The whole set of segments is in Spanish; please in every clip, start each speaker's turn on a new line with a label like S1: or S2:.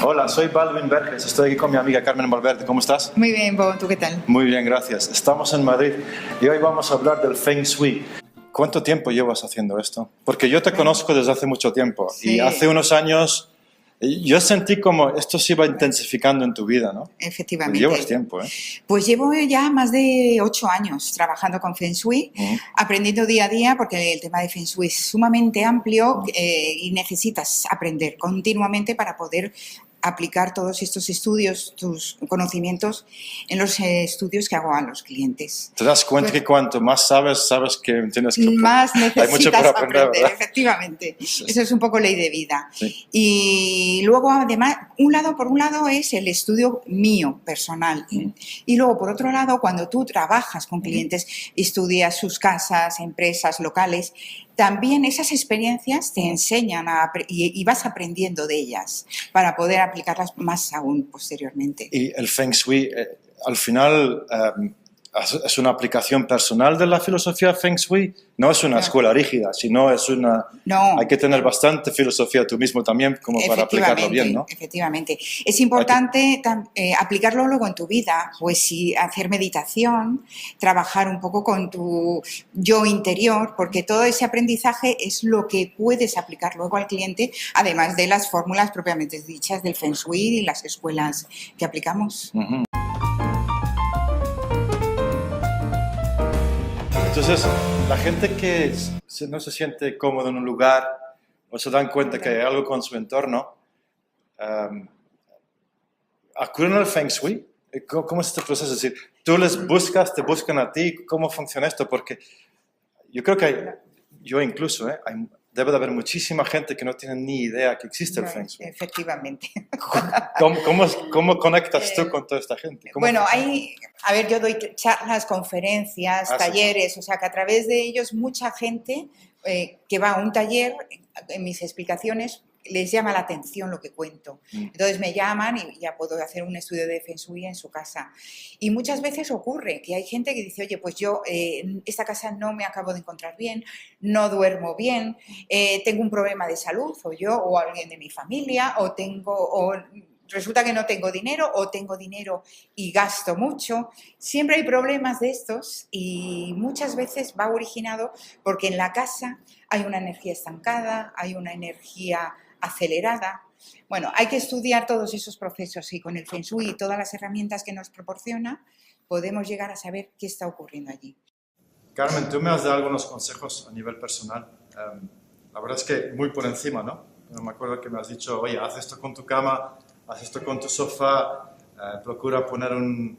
S1: Hola, soy Balvin Verges, estoy aquí con mi amiga Carmen Valverde. ¿Cómo estás?
S2: Muy bien, Bo, ¿tú qué tal?
S1: Muy bien, gracias. Estamos en Madrid y hoy vamos a hablar del Feng Shui. ¿Cuánto tiempo llevas haciendo esto? Porque yo te conozco desde hace mucho tiempo y hace unos años yo sentí como esto se iba intensificando en tu vida, ¿no?
S2: Efectivamente.
S1: Pues llevas tiempo, ¿eh?
S2: Pues llevo ya más de 8 años trabajando con Feng Shui, aprendiendo día a día, porque el tema de Feng Shui es sumamente amplio y necesitas aprender continuamente para poder aplicar todos estos estudios, tus conocimientos en los estudios que hago a los clientes.
S1: ¿Te das cuenta que cuanto más sabes, sabes que tienes que
S2: más necesitas
S1: hay mucho por aprender,
S2: efectivamente.
S1: Sí.
S2: Eso es un poco ley de vida.
S1: Sí.
S2: Y luego, además, por un lado es el estudio mío, personal. Y luego, por otro lado, cuando tú trabajas con clientes, estudias sus casas, empresas, locales, también esas experiencias te enseñan y vas aprendiendo de ellas para poder aplicarlas más aún posteriormente.
S1: Y el Feng Shui, al final, es una aplicación personal de la filosofía Feng Shui. No es una escuela rígida, sino es una...
S2: No.
S1: Hay que tener bastante filosofía tú mismo también como para aplicarlo bien, ¿no?
S2: Efectivamente. Es importante aplicarlo luego en tu vida, pues sí, hacer meditación, trabajar un poco con tu yo interior, porque todo ese aprendizaje es lo que puedes aplicar luego al cliente, además de las fórmulas propiamente dichas del Feng Shui y las escuelas que aplicamos.
S1: Entonces, la gente que no se siente cómodo en un lugar o se dan cuenta que hay algo con su entorno, ¿acuden al Feng Shui? ¿Cómo es este proceso? Es decir, tú les buscas, te buscan a ti, ¿cómo funciona esto? Porque yo creo que yo incluso, debe de haber muchísima gente que no tiene ni idea que existe el Feng Shui.
S2: Efectivamente.
S1: ¿Cómo conectas tú con toda esta gente?
S2: Bueno, yo doy charlas, conferencias, talleres, o sea que a través de ellos mucha gente que va a un taller, en mis explicaciones, les llama la atención lo que cuento. Entonces me llaman y ya puedo hacer un estudio de Feng Shui en su casa. Y muchas veces ocurre que hay gente que dice, oye, pues yo esta casa no me acabo de encontrar bien, no duermo bien, tengo un problema de salud, o yo, o alguien de mi familia, o resulta que no tengo dinero o tengo dinero y gasto mucho. Siempre hay problemas de estos y muchas veces va originado porque en la casa hay una energía estancada, hay una energía acelerada. Bueno, hay que estudiar todos esos procesos y con el Feng Shui y todas las herramientas que nos proporciona podemos llegar a saber qué está ocurriendo allí.
S1: Carmen, tú me has dado algunos consejos a nivel personal. La verdad es que muy por encima, ¿no? Me acuerdo que me has dicho, oye, haz esto con tu cama, haz esto con tu sofá, procura poner un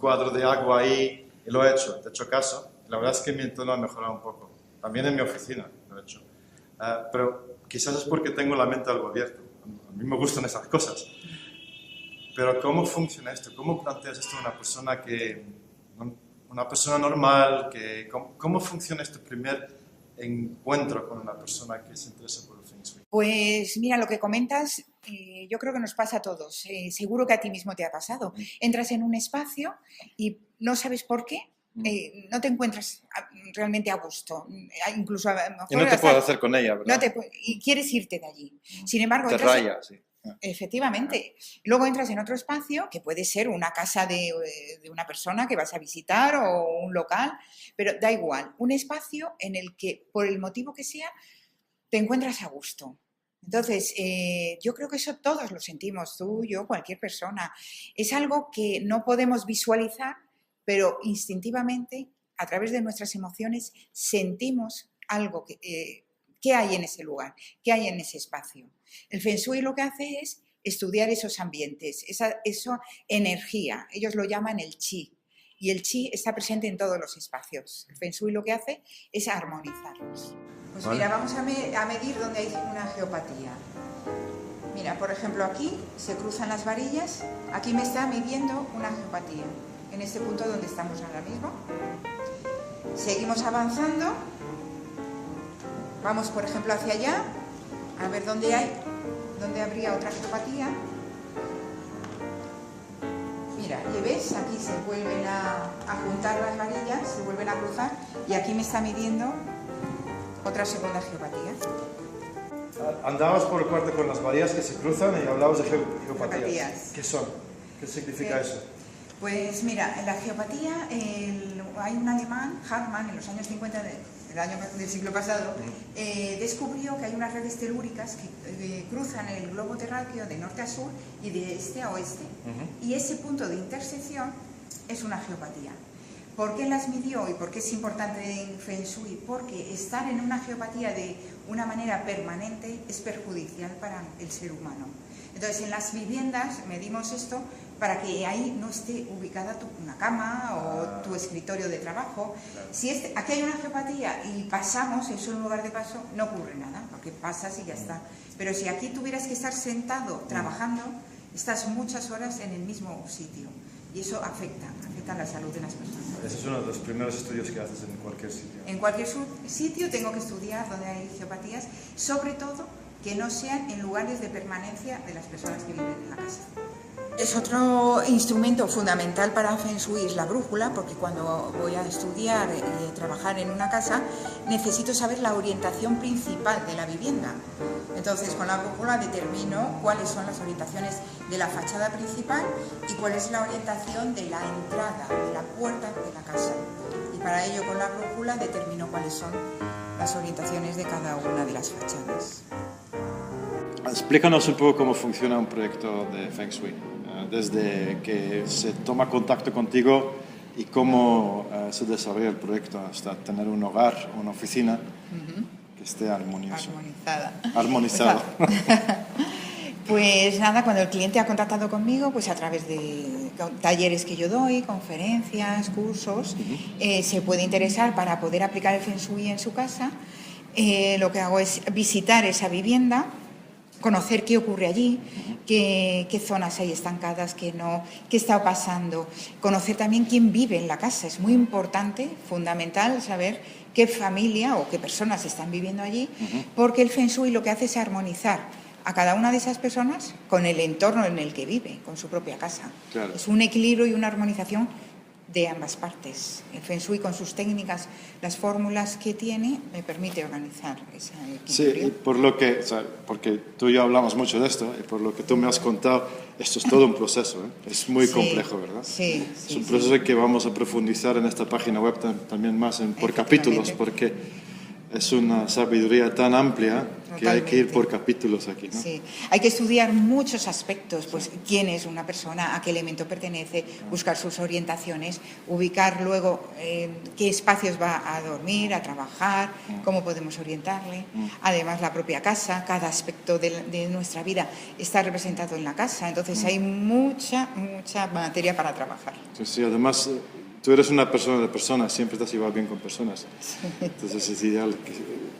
S1: cuadro de agua ahí, y lo he hecho, te he hecho caso. La verdad es que mi entorno ha mejorado un poco, también en mi oficina lo he hecho. Pero quizás es porque tengo la mente algo abierta, a mí me gustan esas cosas. Pero ¿cómo funciona esto? ¿Cómo planteas esto a una persona normal? ¿Cómo funciona este primer encuentro con una persona que se interesa por el Feng Shui?
S2: Pues mira, lo que comentas, yo creo que nos pasa a todos. Seguro que a ti mismo te ha pasado. Entras en un espacio y no sabes por qué, no te encuentras realmente a gusto. Incluso
S1: y no te puedes hacer con ella, ¿verdad?
S2: Y quieres irte de allí. Sin embargo,
S1: te raya, sí.
S2: Efectivamente. Luego entras en otro espacio, que puede ser una casa de una persona que vas a visitar o un local, pero da igual. Un espacio en el que, por el motivo que sea, te encuentras a gusto. Entonces, yo creo que eso todos lo sentimos, tú, yo, cualquier persona. Es algo que no podemos visualizar, pero instintivamente, a través de nuestras emociones, sentimos algo que hay en ese lugar, que hay en ese espacio. El Feng Shui lo que hace es estudiar esos ambientes, esa energía. Ellos lo llaman el Qi. Y el Qi está presente en todos los espacios. El Feng Shui lo que hace es armonizarlos. Pues mira, vamos a medir donde hay una geopatía. Mira, por ejemplo, aquí se cruzan las varillas. Aquí me está midiendo una geopatía. En este punto donde estamos ahora mismo. Seguimos avanzando. Vamos, por ejemplo, hacia allá. A ver dónde habría otra geopatía. Mira, ¿y ves? Aquí se vuelven a juntar las varillas, se vuelven a cruzar y aquí me está midiendo otra segunda geopatía.
S1: Andabas por el cuarto con las varillas que se cruzan y hablabas de geopatías.
S2: Geopatías.
S1: ¿Qué son? ¿Qué significa eso?
S2: Pues mira, en la geopatía hay un alemán, Hartmann, en los años 50 del siglo pasado, descubrió que hay unas redes telúricas que cruzan el globo terráqueo de norte a sur y de este a oeste, y ese punto de intersección es una geopatía. ¿Por qué las midió y por qué es importante en Feng Shui? Porque estar en una geopatía de una manera permanente es perjudicial para el ser humano. Entonces, en las viviendas medimos esto para que ahí no esté ubicada una cama o tu escritorio de trabajo.
S1: Claro.
S2: Si aquí hay una geopatía y pasamos, eso es un lugar de paso, no ocurre nada, porque pasas y ya está. Pero si aquí tuvieras que estar sentado trabajando, estás muchas horas en el mismo sitio. Y eso afecta a la salud de las personas.
S1: Ese es uno de los primeros estudios que haces en cualquier sitio.
S2: En cualquier sitio tengo que estudiar donde hay geopatías, sobre todo que no sean en lugares de permanencia de las personas que viven en la casa. Es otro instrumento fundamental para Feng Shui, es la brújula, porque cuando voy a estudiar y trabajar en una casa necesito saber la orientación principal de la vivienda. Entonces, con la brújula determino cuáles son las orientaciones de la fachada principal y cuál es la orientación de la entrada, de la puerta de la casa. Y para ello, con la brújula determino cuáles son las orientaciones de cada una de las fachadas.
S3: Explícanos un poco cómo funciona un proyecto de Feng Shui, desde que se toma contacto contigo y cómo se desarrolla el proyecto hasta tener un hogar, una oficina que esté armoniosa. Armonizada.
S2: Pues nada, cuando el cliente ha contactado conmigo, pues a través de talleres que yo doy, conferencias, cursos, se puede interesar para poder aplicar el Feng Shui en su casa. Lo que hago es visitar esa vivienda, conocer qué ocurre allí, qué zonas hay estancadas, qué no, qué está pasando. Conocer también quién vive en la casa. Es muy importante, fundamental, saber qué familia o qué personas están viviendo allí, porque el Feng Shui lo que hace es armonizar a cada una de esas personas con el entorno en el que vive, con su propia casa.
S3: Claro.
S2: Es un equilibrio y una armonización de ambas partes. El Feng Shui, con sus técnicas, las fórmulas que tiene, me permite organizar ese equilibrio.
S3: Sí, y por lo que, o sea, porque tú y yo hablamos mucho de esto, y por lo que tú me has contado, esto es todo un proceso, ¿eh? Es muy complejo, ¿verdad?
S2: Sí,
S3: es un proceso que vamos a profundizar en esta página web también más por capítulos, porque es una sabiduría tan amplia que hay que ir por capítulos aquí, ¿no?
S2: Sí, hay que estudiar muchos aspectos, pues quién es una persona, a qué elemento pertenece, buscar sus orientaciones, ubicar luego qué espacios va a dormir, a trabajar, cómo podemos orientarle. Además, la propia casa, cada aspecto de nuestra vida está representado en la casa, entonces hay mucha materia para trabajar.
S3: Sí, además tú eres una persona de personas, siempre te has llevado bien con personas. Entonces es ideal.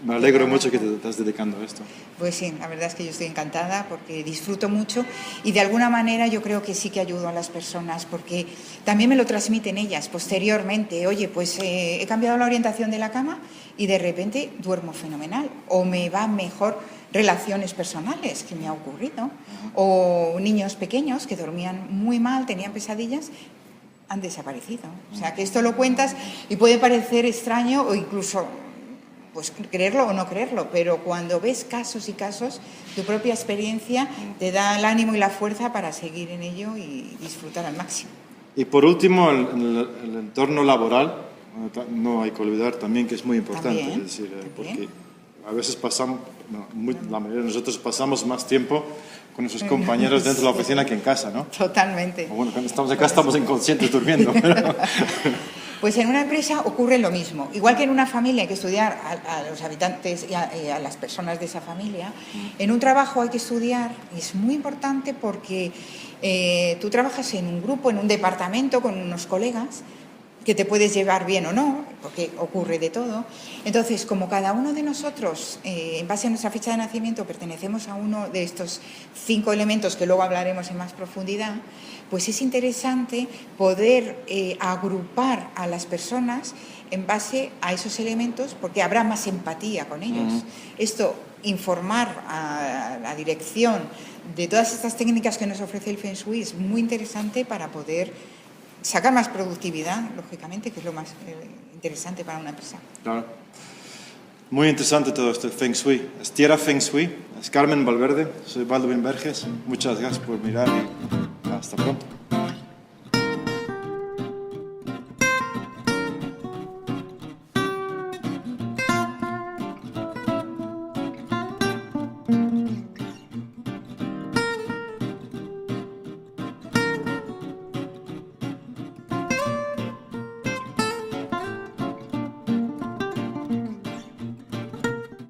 S3: Me alegro mucho que te estás dedicando a esto.
S2: Pues sí, la verdad es que yo estoy encantada porque disfruto mucho y de alguna manera yo creo que sí que ayudo a las personas porque también me lo transmiten ellas posteriormente. Oye, pues he cambiado la orientación de la cama y de repente duermo fenomenal o me va mejor relaciones personales que me ha ocurrido o niños pequeños que dormían muy mal, tenían pesadillas, han desaparecido. O sea, que esto lo cuentas y puede parecer extraño o incluso pues creerlo o no creerlo, pero cuando ves casos y casos, tu propia experiencia te da el ánimo y la fuerza para seguir en ello y disfrutar al máximo.
S3: Y por último, en el entorno laboral, no hay que olvidar también que es muy importante,
S2: También,
S3: es decir, porque a veces pasamos, la mayoría de nosotros pasamos más tiempo con nuestros compañeros dentro de la oficina que en casa, ¿no?
S2: Totalmente.
S3: O bueno, cuando estamos acá estamos inconscientes durmiendo. Pero...
S2: Pues en una empresa ocurre lo mismo. Igual que en una familia hay que estudiar a los habitantes y a las personas de esa familia, en un trabajo hay que estudiar, y es muy importante porque tú trabajas en un grupo, en un departamento con unos colegas, que te puedes llevar bien o no, porque ocurre de todo. Entonces, como cada uno de nosotros, en base a nuestra fecha de nacimiento, pertenecemos a uno de estos 5 elementos que luego hablaremos en más profundidad, pues es interesante poder agrupar a las personas en base a esos elementos, porque habrá más empatía con ellos. Esto, informar a la dirección de todas estas técnicas que nos ofrece el Feng Shui es muy interesante para poder sacar más productividad, lógicamente, que es lo más interesante para una empresa.
S3: Claro. Muy interesante todo esto, el Feng Shui. Es Tierra Feng Shui, es Carmen Valverde, soy Baldwin Verges. Muchas gracias por mirar y hasta pronto.